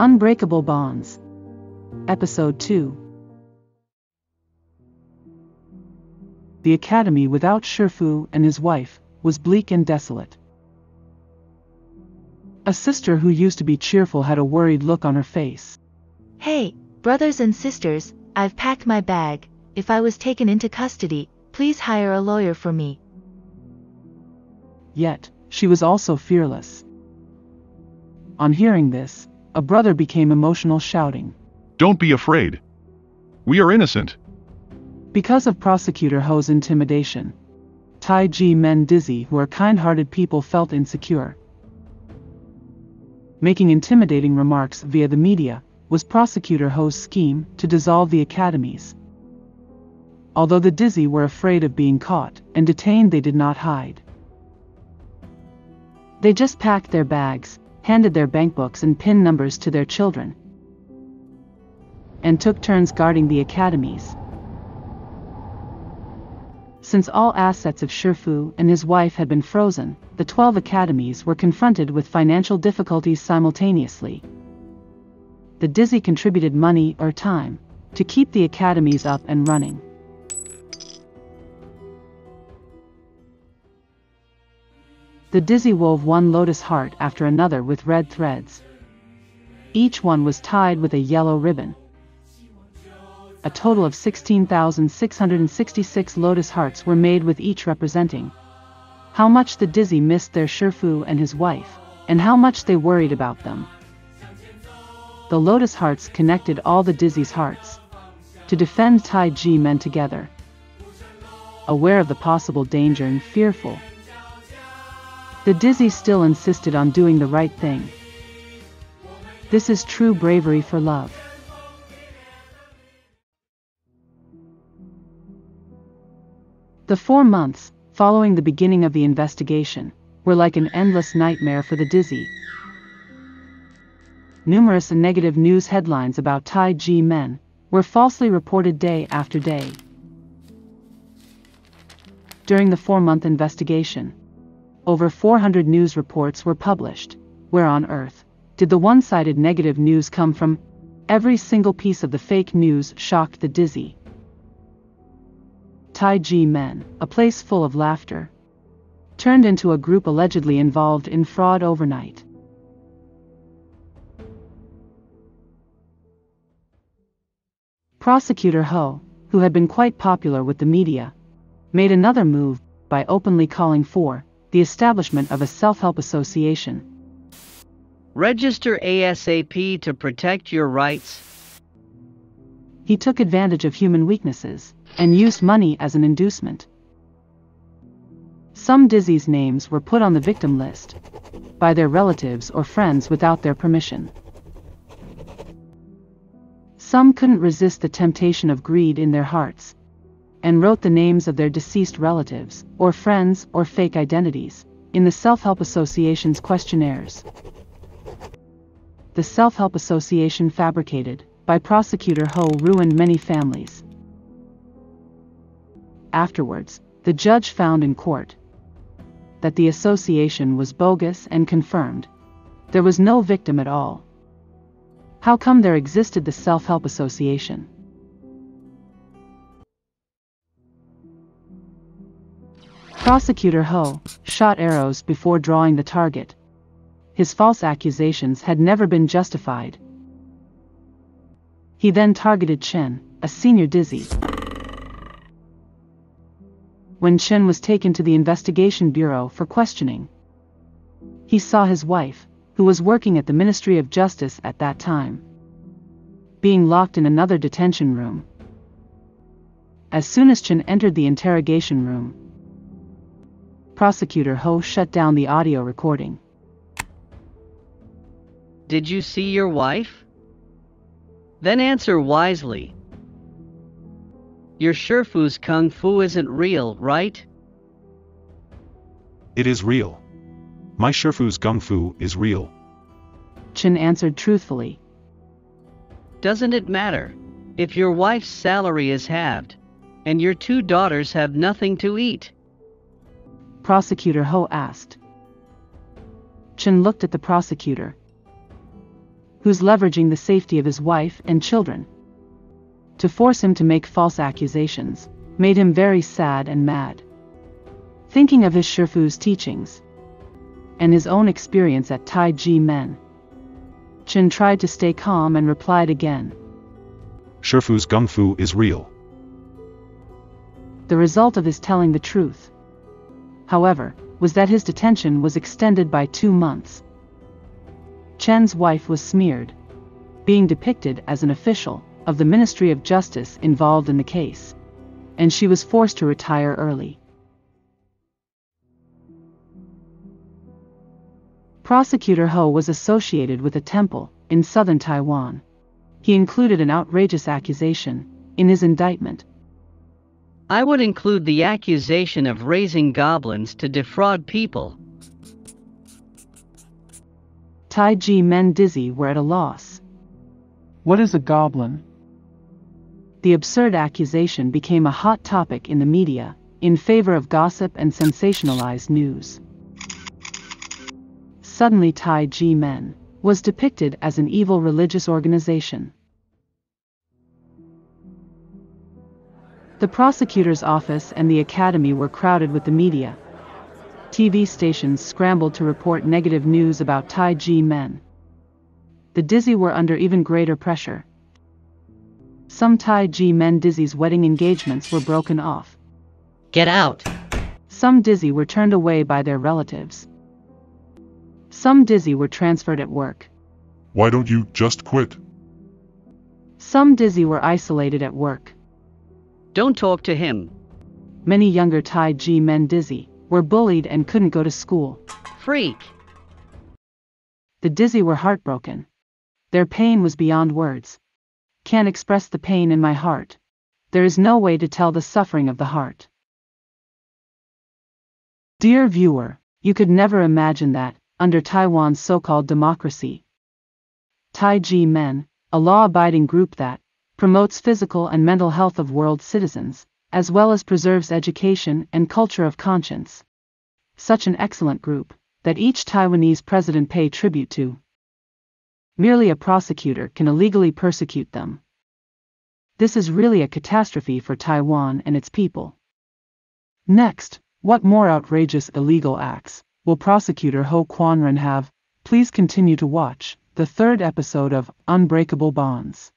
Unbreakable Bonds. Episode 2. The academy without Shifu and his wife was bleak and desolate. A sister who used to be cheerful had a worried look on her face. Hey, brothers and sisters, I've packed my bag. If I was taken into custody, please hire a lawyer for me. Yet, she was also fearless. On hearing this, a brother became emotional, shouting, "Don't be afraid. We are innocent." Because of Prosecutor Ho's intimidation, Tai Ji Men dizzy who are kind-hearted people felt insecure. Making intimidating remarks via the media was Prosecutor Ho's scheme to dissolve the academies. Although the dizzy were afraid of being caught and detained, they did not hide. They just packed their bags, handed their bankbooks and PIN numbers to their children, and took turns guarding the academies. Since all assets of Shifu and his wife had been frozen, the 12 academies were confronted with financial difficulties simultaneously. The dizzy contributed money or time to keep the academies up and running. The dizzy wove one lotus heart after another with red threads. Each one was tied with a yellow ribbon. A total of 16,666 lotus hearts were made, with each representing how much the dizzy missed their Shifu and his wife, and how much they worried about them. The lotus hearts connected all the dizzy's hearts to defend Tai Ji Men together. Aware of the possible danger and fearful, the dizzy still insisted on doing the right thing. This is true bravery for love. The 4 months following the beginning of the investigation were like an endless nightmare for the dizzy. Numerous negative news headlines about Tai Ji Men were falsely reported day after day. During the 4-month investigation, over 400 news reports were published. Where on earth did the one-sided negative news come from? Every single piece of the fake news shocked the dizzy. Tai Ji Men, a place full of laughter, turned into a group allegedly involved in fraud overnight. Prosecutor Ho, who had been quite popular with the media, made another move by openly calling for the establishment of a self-help association. Register ASAP to protect your rights. He took advantage of human weaknesses and used money as an inducement. Some dizzy's names were put on the victim list by their relatives or friends without their permission. Some couldn't resist the temptation of greed in their hearts and wrote the names of their deceased relatives or friends or fake identities in the Self-Help Association's questionnaires. The Self-Help Association fabricated by Prosecutor Ho ruined many families. Afterwards, the judge found in court that the association was bogus and confirmed there was no victim at all. How come there existed the Self-Help Association? Prosecutor Ho shot arrows before drawing the target. His false accusations had never been justified. He then targeted Chen, a senior dizzy. When Chen was taken to the investigation bureau for questioning, he saw his wife, who was working at the Ministry of Justice at that time, being locked in another detention room. As soon as Chen entered the interrogation room, Prosecutor Ho shut down the audio recording. Did you see your wife? Then answer wisely. Your Shifu's kung fu isn't real, right? It is real. My Shifu's kung fu is real. Chen answered truthfully. Doesn't it matter if your wife's salary is halved and your 2 daughters have nothing to eat? Prosecutor Ho asked. Chen looked at the prosecutor. who's leveraging the safety of his wife and children to force him to make false accusations, made him very sad and mad. Thinking of his Shifu's teachings and his own experience at Tai Ji Men, Chen tried to stay calm and replied again. Shifu's gung fu is real. The result of his telling the truth, however, was that his detention was extended by 2 months. Chen's wife was smeared, being depicted as an official of the Ministry of Justice involved in the case, and she was forced to retire early. Prosecutor Ho was associated with a temple in southern Taiwan. He included an outrageous accusation in his indictment. I would include the accusation of raising goblins to defraud people. Tai Ji Men dizzy were at a loss. What is a goblin? The absurd accusation became a hot topic in the media, in favor of gossip and sensationalized news. Suddenly Tai Ji Men was depicted as an evil religious organization. The prosecutor's office and the academy were crowded with the media. TV stations scrambled to report negative news about Tai Ji Men. The dizzy were under even greater pressure. Some Tai Ji Men dizzy's wedding engagements were broken off. Get out! Some dizzy were turned away by their relatives. Some dizzy were transferred at work. Why don't you just quit? Some dizzy were isolated at work. Don't talk to him. Many younger Tai Ji Men dizzy were bullied and couldn't go to school. Freak! The dizzy were heartbroken. Their pain was beyond words. Can't express the pain in my heart. There is no way to tell the suffering of the heart. Dear viewer, you could never imagine that, under Taiwan's so-called democracy, Tai Ji Men, a law-abiding group that promotes physical and mental health of world citizens, as well as preserves education and culture of conscience. Such an excellent group, that each Taiwanese president pay tribute to. Merely a prosecutor can illegally persecute them. This is really a catastrophe for Taiwan and its people. Next, what more outrageous illegal acts will prosecutor Ho Quan Ren have? Please continue to watch the 3rd episode of Unbreakable Bonds.